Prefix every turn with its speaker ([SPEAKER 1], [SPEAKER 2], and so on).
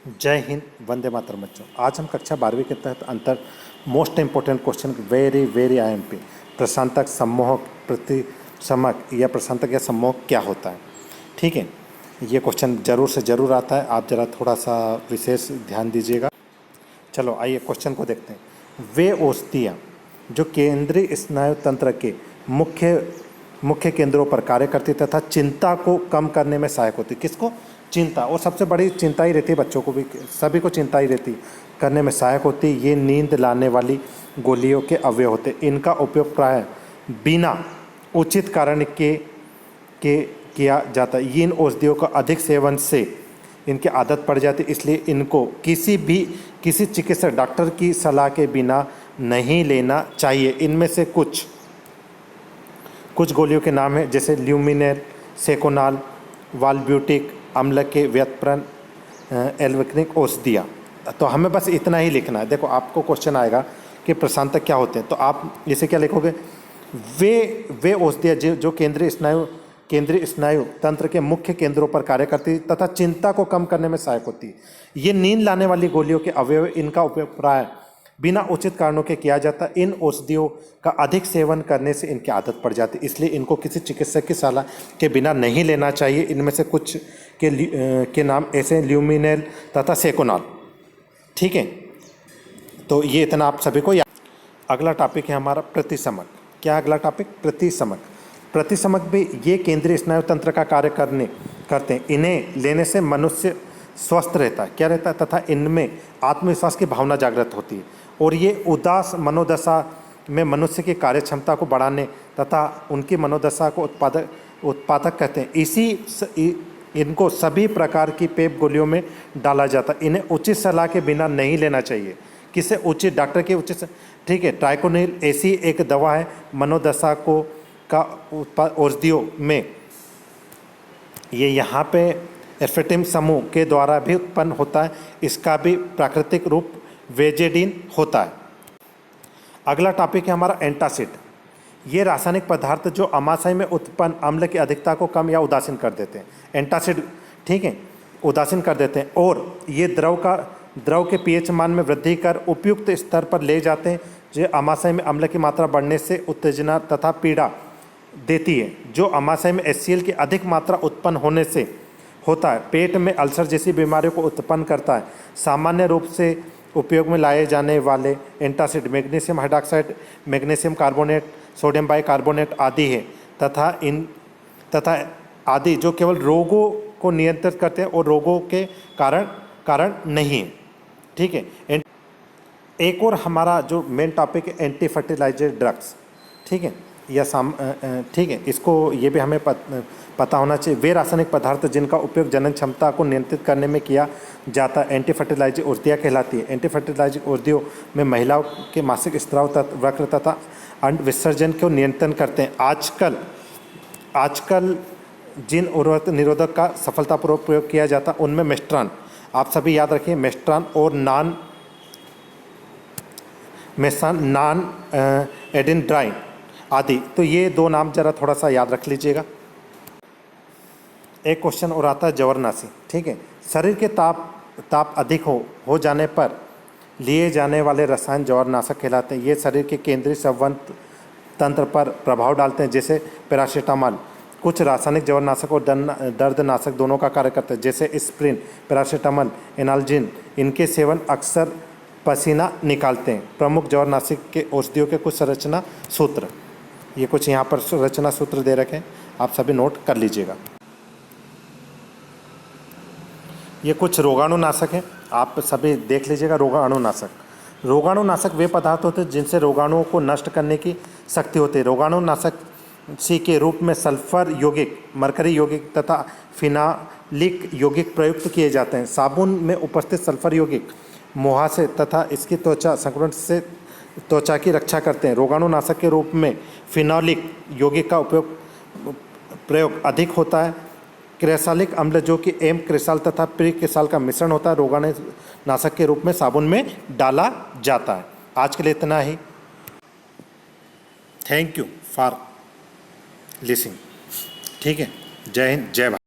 [SPEAKER 1] जय हिंद, वंदे मातरम बच्चों। आज हम कक्षा 12वीं के तहत अंतर most important question very very IMP प्रशांतक, सम्मोहक, प्रतिसमक या प्रशांतक या सम्मोहक क्या होता है। ठीक है, ये क्वेश्चन ज़रूर से ज़रूर आता है, आप ज़रा थोड़ा सा विशेष ध्यान दीजिएगा। चलो आइए क्वेश्चन को देखते हैं। वे औषधियाँ जो केंद्रीय स्नायु तंत्र के मुख्य केंद्रों पर कार्य करती तथा चिंता को कम करने में सहायक होती। किसको? चिंता। और सबसे बड़ी चिंता ही रहती है, बच्चों को भी, सभी को चिंता ही रहती, करने में सहायक होती। ये नींद लाने वाली गोलियों के अवयव होते। इनका उपयोग प्राय बिना उचित कारण के किया जाता है। इन औषधियों का अधिक सेवन से इनकी आदत पड़ जाती, इसलिए इनको किसी चिकित्सक डॉक्टर की सलाह के बिना नहीं लेना चाहिए। इनमें से कुछ गोलियों के नाम हैं, जैसे ल्यूमिनेल, सेकोनाल, वाल्ब्यूटिक अम्ल के व्युत्पन्न, एल्वेक्निक औषधियाँ। तो हमें बस इतना ही लिखना है। देखो आपको क्वेश्चन आएगा कि प्रशांतक क्या होते हैं, तो आप इसे क्या लिखोगे? वे औषधियाँ जो केंद्रीय स्नायु तंत्र के मुख्य केंद्रों पर कार्य करती तथा चिंता को कम करने में सहायक होती है। ये नींद लाने वाली गोलियों के अवयव, इनका उपयोग प्राय बिना उचित कारणों के किया जाता। इन औषधियों का अधिक सेवन करने से इनकी आदत पड़ जाती, इसलिए इनको किसी चिकित्सक की सलाह के बिना नहीं लेना चाहिए। इनमें से कुछ के नाम ऐसे ल्यूमिनेल तथा सेकोनाल। ठीक है, तो ये इतना आप सभी को याद। अगला टॉपिक है हमारा प्रतिसमक। क्या अगला टॉपिक? प्रतिसमक। प्रतिसमक भी ये केंद्रीय स्नायु तंत्र का कार्य करते हैं। इन्हें लेने से मनुष्य स्वस्थ रहता है। क्या रहता है? तथा इनमें आत्मविश्वास की भावना जागृत होती है। और ये उदास मनोदशा में मनुष्य की कार्य क्षमता को बढ़ाने तथा उनकी मनोदशा को उत्पादक कहते हैं। इनको सभी प्रकार की पेप गोलियों में डाला जाता है। इन्हें उचित सलाह के बिना नहीं लेना चाहिए। किसे? उचित डॉक्टर के उचित। ठीक है, ट्राइकोनिल ऐसी एक दवा है मनोदशा का औषधियों में, ये यहाँ पे एफेटिम समूह के द्वारा भी उत्पन्न होता है। इसका भी प्राकृतिक रूप वेजेडिन होता है। अगला टॉपिक है हमारा एंटासिड। ये रासायनिक पदार्थ जो अमाशय में उत्पन्न अम्ल की अधिकता को कम या उदासीन कर देते हैं। एंटासिड, ठीक है, उदासीन कर देते हैं। और ये द्रव के पीएच मान में वृद्धि कर उपयुक्त स्तर पर ले जाते हैं, जो अमाशय में अम्ल की मात्रा बढ़ने से उत्तेजना तथा पीड़ा देती है, जो अमाशय में HCl की अधिक मात्रा उत्पन्न होने से होता है। पेट में अल्सर जैसी बीमारियों को उत्पन्न करता है। सामान्य रूप से उपयोग में लाए जाने वाले antacid magnesium hydroxide, magnesium carbonate, sodium bicarbonate आदि है तथा आदि जो केवल रोगों को नियंत्रित करते हैं और रोगों के कारण नहीं है। ठीक है, एक और हमारा जो मेन टॉपिक है एंटी फर्टिलाइजर ड्रग्स। ठीक है, ठीक है, इसको ये भी हमें पता होना चाहिए। वे रासायनिक पदार्थ जिनका उपयोग जनन क्षमता को नियंत्रित करने में किया जाता है एंटी फर्टिलाइजर औषधियाँ कहलाती है। एंटी फर्टिलाइजर औषधियों में महिलाओं के मासिक स्राव वक्र तथा अंड विसर्जन को नियंत्रण करते हैं। आजकल जिन उर्वरक निरोधक का सफलतापूर्वक प्रयोग किया जाता उनमें मेस्ट्रान, आप सभी याद रखिए, मेस्ट्रान और नॉन एडेनड्राइन आदि। तो ये दो नाम जरा थोड़ा सा याद रख लीजिएगा। एक क्वेश्चन और आता है जवरनाशी। ठीक है, शरीर के ताप अधिक हो जाने पर लिए जाने वाले रसायन जवरनाशक कहलाते हैं। ये शरीर के केंद्रीय संवहन तंत्र पर प्रभाव डालते हैं, जैसे पैरासीटामॉल। कुछ रासायनिक जवरनाशक और दर्दनाशक दोनों का कार्य करते हैं, जैसे एस्प्रिन, पैरासीटामॉल, एनाल्जिन। इनके सेवन अक्सर पसीना निकालते हैं। प्रमुख जवरनाशक के औषधियों के कुछ संरचना सूत्र, ये कुछ यहाँ पर संरचना सूत्र दे रखे हैं, आप सभी नोट कर लीजिएगा। ये कुछ रोगाणुनाशक हैं, आप सभी देख लीजिएगा। रोगाणुनाशक वे पदार्थ होते हैं जिनसे रोगाणुओं को नष्ट करने की शक्ति होती है। रोगाणुनाशक सी के रूप में सल्फर यौगिक, मरकरी यौगिक तथा फिनालिक यौगिक प्रयुक्त किए जाते हैं। साबुन में उपस्थित सल्फर यौगिक मुहासे तथा इसकी त्वचा संक्रमण से त्वचा की रक्षा करते हैं। रोगाणुनाशक के रूप में फिनोलिक यौगिक का प्रयोग अधिक होता है। क्रेसालिक अम्ल जो कि एम क्रेसाल तथा प्री क्रेसाल का मिश्रण होता है, रोगाणुनाशक के रूप में साबुन में डाला जाता है। आज के लिए इतना ही। Thank you for listening. ठीक है, जय हिंद, जय भारत।